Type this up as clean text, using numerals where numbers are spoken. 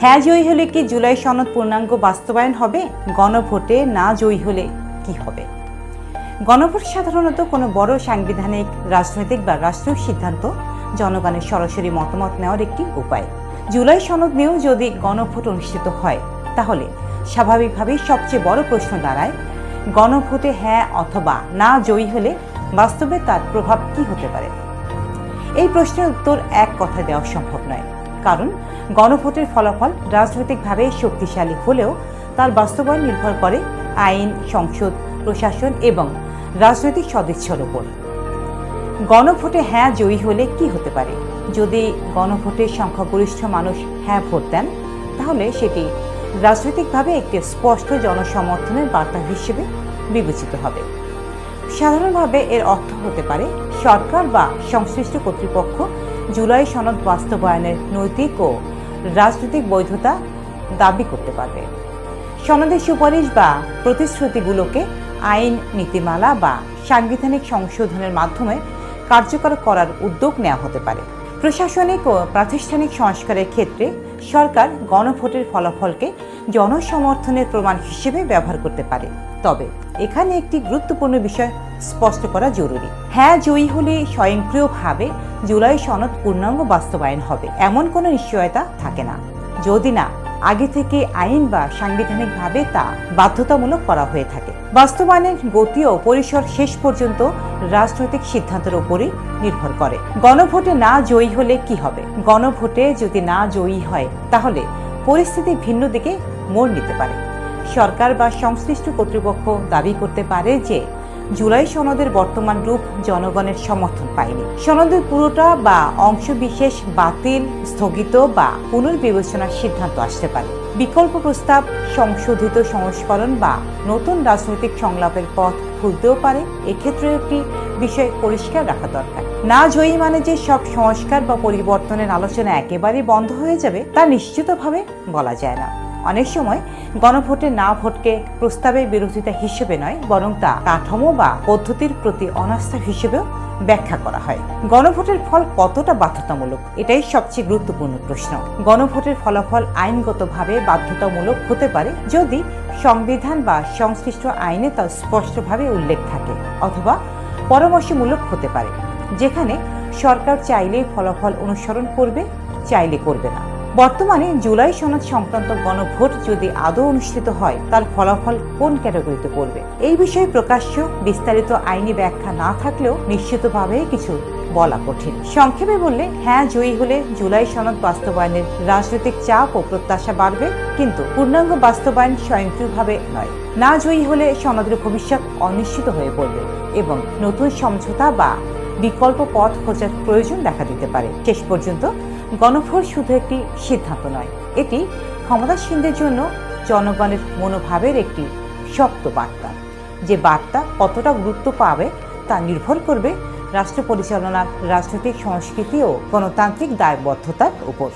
হ্যাঁ জয়ী হলে কি জুলাই সনদ পূর্ণাঙ্গ বাস্তবায়ন হবে? গণভোটে না জয়ী হলে কি হবে? গণভোট সাধারণত কোনো বড় সাংবিধানিক, রাজনৈতিক বা রাষ্ট্রীয় সিদ্ধান্ত জনগণের সরাসরি মতামত নেওয়ার একটি উপায়। জুলাই সনদ নিয়েও যদি গণভোট অনুষ্ঠিত হয়, তাহলে স্বাভাবিকভাবেই সবচেয়ে বড় প্রশ্ন দাঁড়ায়, গণভোটে হ্যাঁ অথবা না জয়ী হলে বাস্তবে তার প্রভাব কি হতে পারে? এই প্রশ্নের উত্তর এক কথা দেওয়া সম্ভব নয়, কারণ গণভোটের ফলাফল রাজনৈতিকভাবে শক্তিশালী হলেও তার বাস্তবায়ন নির্ভর করে আইন, সংসদ, প্রশাসন এবং রাজনৈতিক সদিচ্ছার উপর। গণভোটে হ্যাঁ জয়ী হলে কি হতে পারে? যদি গণভোটের সংখ্যাগরিষ্ঠ মানুষ হ্যাঁ ভোট দেন, তাহলে সেটি রাজনৈতিকভাবে একটি স্পষ্ট জনসমর্থনের বার্তা হিসেবে বিবেচিত হবে। সাধারণভাবে এর অর্থ হতে পারে সরকার বা সংশ্লিষ্ট কর্তৃপক্ষ জুলাই সনদ বাস্তবায়নের নৈতিক ও রাজনৈতিক বৈধতা দাবি করতে পারবে। সনদের সুপারিশ বা প্রতিশ্রুতিগুলোকে আইন, নীতিমালা বা সাংবিধানিক সংশোধনের মাধ্যমে কার্যকর করার উদ্যোগ নেওয়া হতে পারে। প্রশাসনিক ও প্রাতিষ্ঠানিক সংস্কারের ক্ষেত্রে সরকার গণভোটের ফলাফলকে জনসমর্থনের প্রমাণ হিসেবে ব্যবহার করতে পারে। তবে এখানে একটি গুরুত্বপূর্ণ বিষয় স্পষ্ট করা জরুরি। হ্যাঁ জয়ী হলে স্বয়ংক্রিয়ভাবে জুলাই সনদ পূর্ণাঙ্গ বাস্তবায়ন হবে এমন কোনো নিশ্চয়তা থাকে না, যদি না আগে থেকে আইন বা সাংবিধানিকভাবে তা বাধ্যতামূলক করা হয়ে থাকে। বাস্তবায়নের গতি ও পরিসর শেষ পর্যন্ত রাজনৈতিক সিদ্ধান্তের উপরই নির্ভর করে। গণভোটে না জয়ী হলে কি হবে? গণভোটে যদি না জয়ী হয়, তাহলে পরিস্থিতি ভিন্ন দিকে মোড় নিতে পারে। সরকার বা সংশ্লিষ্ট কর্তৃপক্ষ দাবি করতে পারে যে জুলাই সনদের বর্তমান রূপ জনগণের সমর্থন পায়নি। সনদের পুরোটা বা অংশ বিশেষ বাতিল, স্থগিত বা পুনর্বিবেচনার সিদ্ধান্ত আসতে পারে। বিকল্প প্রস্তাব, সংশোধিত সংস্করণ বা নতুন রাজনৈতিক সংলাপের পথ খুলতেও পারে। এক্ষেত্রে একটি বিষয় পরিষ্কার রাখা দরকার। না জয়ী মানে যে সব সংস্কার বা পরিবর্তনের আলোচনা একেবারেই বন্ধ হয়ে যাবে তা নিশ্চিতভাবে বলা যায় না। অনেক সময় গণভোটে না ভোটকে প্রস্তাবের বিরোধিতা হিসেবে নয়, বরং তা কাঠামো বা পদ্ধতির প্রতি অনাস্থা হিসেবেও ব্যাখ্যা করা হয়। গণভোটের ফল কতটা বাধ্যতামূলক? এটাই সবচেয়ে গুরুত্বপূর্ণ প্রশ্ন। গণভোটের ফলাফল আইনগতভাবে বাধ্যতামূলক হতে পারে যদি সংবিধান বা সংশ্লিষ্ট আইনে তা স্পষ্টভাবে উল্লেখ থাকে, অথবা পরামর্শমূলক হতে পারে, যেখানে সরকার চাইলে ফলাফল অনুসরণ করবে, চাইলে করবে না। বর্তমানে জুলাই সনদ সংক্রান্ত গণভোট যদি আদৌ অনুষ্ঠিত হয়, তার ফলাফল কোন ক্যাটাগরিতে পড়বে? এই বিষয়ে প্রকাশ্য বিস্তারিত আইনি ব্যাখ্যা না থাকলেও নিশ্চিতভাবে কিছু বলা কঠিন। সংক্ষেপে বললে, হ্যাঁ জয়ী হলে জুলাই সনদ বাস্তবায়নের রাজনৈতিক চাপ ও প্রত্যাশা বাড়বে, কিন্তু পূর্ণাঙ্গ বাস্তবায়ন স্বয়ংক্রিয়ভাবে নয়। না জয়ী হলে সনদের ভবিষ্যৎ অনিশ্চিত হয়ে পড়বে এবং নতুন সমঝোতা বা বিকল্প পথ খোঁজার প্রয়োজন দেখা দিতে পারে। শেষ পর্যন্ত গণভোট শুধু একটি সিদ্ধান্ত নয়, এটি ক্ষমতাসীনদের জন্য জনগণের মনোভাবের একটি শক্ত বার্তা। যে বার্তা কতটা গুরুত্ব পাবে তা নির্ভর করবে রাষ্ট্র পরিচালনার রাজনৈতিক সংস্কৃতি ও গণতান্ত্রিক দায়বদ্ধতার উপর।